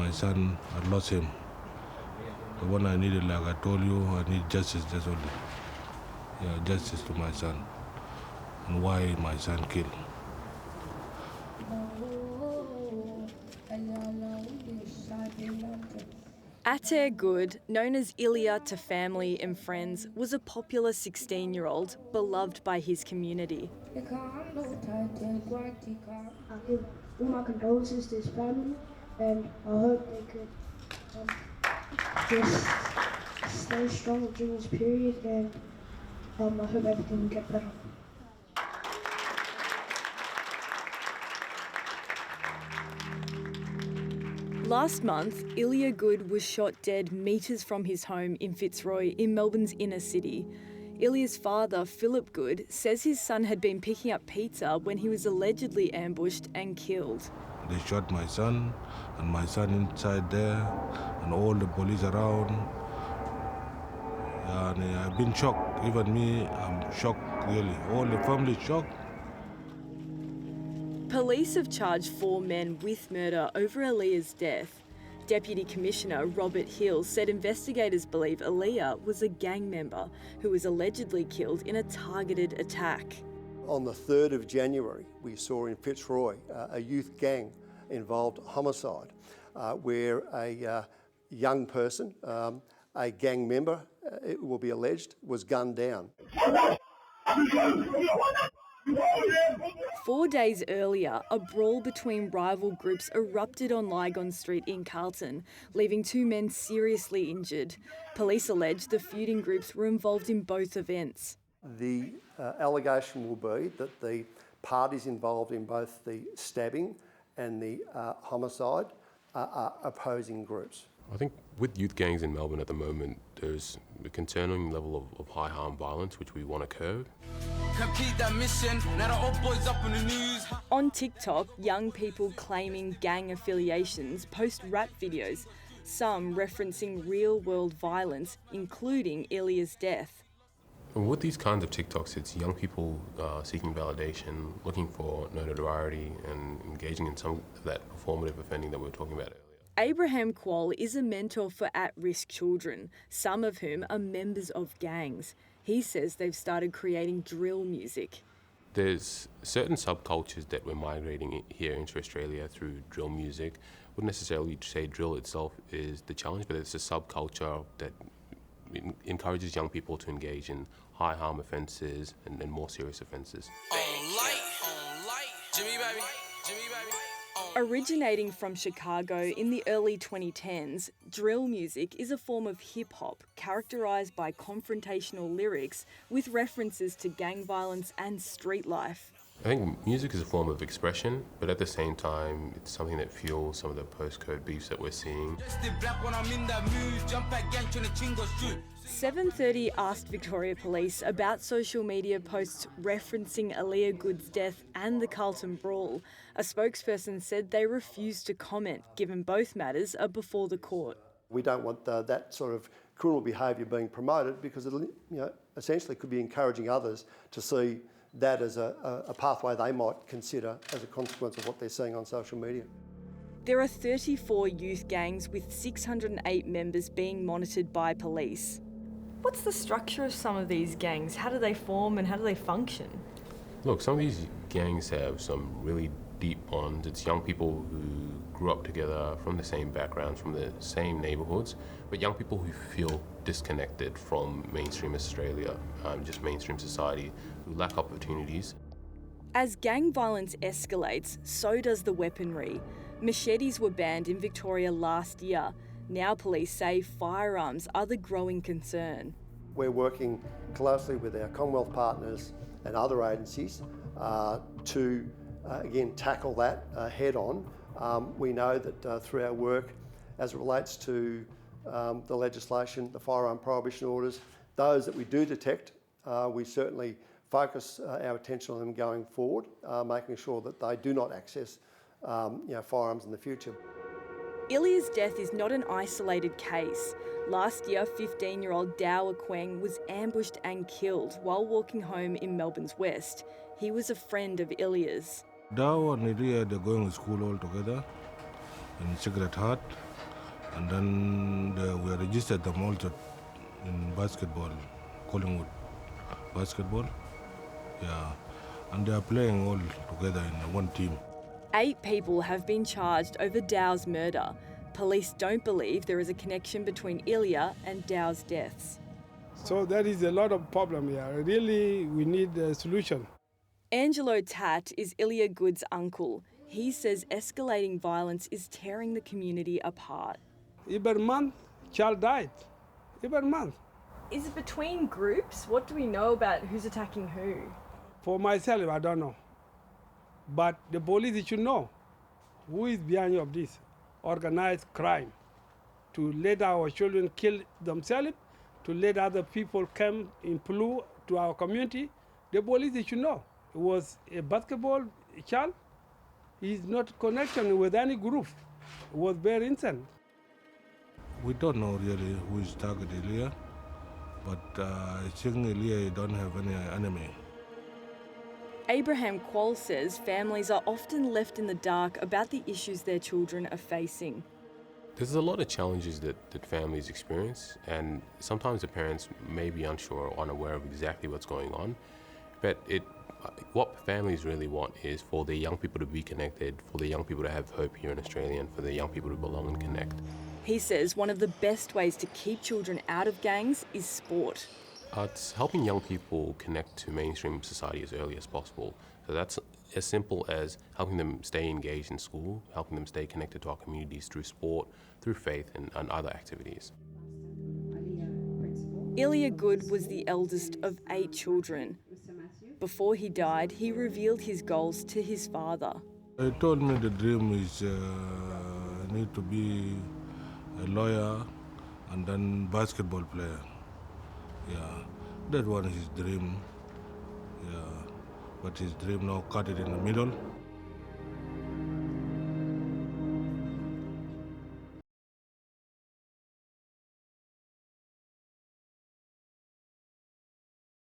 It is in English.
my son, I lost him. The one I needed, like I told you, I need justice, that's only. Yeah, justice to my son. And why my son killed. Alysia Good, known as Ilia to family and friends, was a popular 16-year-old, beloved by his community. I give all my condolences to his family, and I hope they could just stay strong during this period, and I hope everything will get better. Last month, Ilia Good was shot dead metres from his home in Fitzroy in Melbourne's inner city. Ilia's father, Philip Good, says his son had been picking up pizza when he was allegedly ambushed and killed. They shot my son, and my son inside there, and all the police around. And I've been shocked. Even me, I'm shocked, really. All the family shocked. Police have charged 4 men with murder over Ilia's death. Deputy Commissioner Robert Hill said investigators believe Ilia was a gang member who was allegedly killed in a targeted attack. On the 3rd of January, we saw in Fitzroy a youth gang involved homicide where a young person, a gang member, it will be alleged, was gunned down. 4 days earlier, a brawl between rival groups erupted on Lygon Street in Carlton, leaving 2 men seriously injured. Police allege the feuding groups were involved in both events. The allegation will be that the parties involved in both the stabbing and the homicide are opposing groups. I think with youth gangs in Melbourne at the moment, there's a concerning level of high harm violence, which we want to curb. Complete that mission, now the old boys up in the news. On TikTok, young people claiming gang affiliations post rap videos, some referencing real-world violence, including Ilia's death. And with these kinds of TikToks, it's young people seeking validation, looking for notoriety, and engaging in some of that performative offending that we were talking about earlier. Abraham Quall is a mentor for at-risk children, some of whom are members of gangs. He says they've started creating drill music. There's certain subcultures that we're migrating here into Australia through drill music. Wouldn't necessarily say drill itself is the challenge, but it's a subculture that encourages young people to engage in high harm offences and more serious offences. On light, Jimmy baby, Jimmy baby. Originating from Chicago in the early 2010s, drill music is a form of hip-hop characterised by confrontational lyrics with references to gang violence and street life. I think music is a form of expression, but at the same time, it's something that fuels some of the postcode beefs that we're seeing. 7:30 asked Victoria Police about social media posts referencing Ilia Good's death and the Carlton brawl. A spokesperson said they refused to comment, given both matters are before the court. We don't want that sort of criminal behaviour being promoted because it essentially could be encouraging others to see that as a pathway they might consider as a consequence of what they're seeing on social media. There are 34 youth gangs with 608 members being monitored by police. What's the structure of some of these gangs? How do they form and how do they function? Look, some of these gangs have some really deep bonds. It's young people who grew up together from the same backgrounds, from the same neighbourhoods, but young people who feel disconnected from mainstream Australia, just mainstream society, who lack opportunities. As gang violence escalates, so does the weaponry. Machetes were banned in Victoria last year. Now police say firearms are the growing concern. We're working closely with our Commonwealth partners and other agencies to, again, tackle that head on. We know that through our work as it relates to the legislation, the firearm prohibition orders, those that we do detect, we certainly focus our attention on them going forward, making sure that they do not access firearms in the future. Ilia's death is not an isolated case. Last year, 15-year-old Dawa Queng was ambushed and killed while walking home in Melbourne's west. He was a friend of Ilia's. Dawa and Ilia, they're going to school all together in Sacred Heart. And then we registered them also in basketball, Collingwood basketball. Yeah, and they are playing all together in one team. 8 people have been charged over Dow's murder. Police don't believe there is a connection between Ilia and Dow's deaths. So there is a lot of problem here. Really, we need a solution. Angelo Tat is Ilia Good's uncle. He says escalating violence is tearing the community apart. Every month, child died. Every month. Is it between groups? What do we know about who's attacking who? For myself, I don't know. But the police should know who is behind of this organized crime. To let our children kill themselves, to let other people come in flu to our community, the police should know. It was a basketball child. He's not connection with any group. It was very instant. We don't know really who is targeted Ilia, but I think Ilia don't have any enemy. Abraham Quall says families are often left in the dark about the issues their children are facing. There's a lot of challenges that families experience, and sometimes the parents may be unsure or unaware of exactly what's going on. But what families really want is for their young people to be connected, for their young people to have hope here in Australia, and for their young people to belong and connect. He says one of the best ways to keep children out of gangs is sport. It's helping young people connect to mainstream society as early as possible. So that's as simple as helping them stay engaged in school, helping them stay connected to our communities through sport, through faith and other activities. Ilia Good was the eldest of 8 children. Before he died, he revealed his goals to his father. He told me the dream is I need to be a lawyer and then basketball player. Yeah, that one is his dream. Yeah, but his dream now cut it in the middle.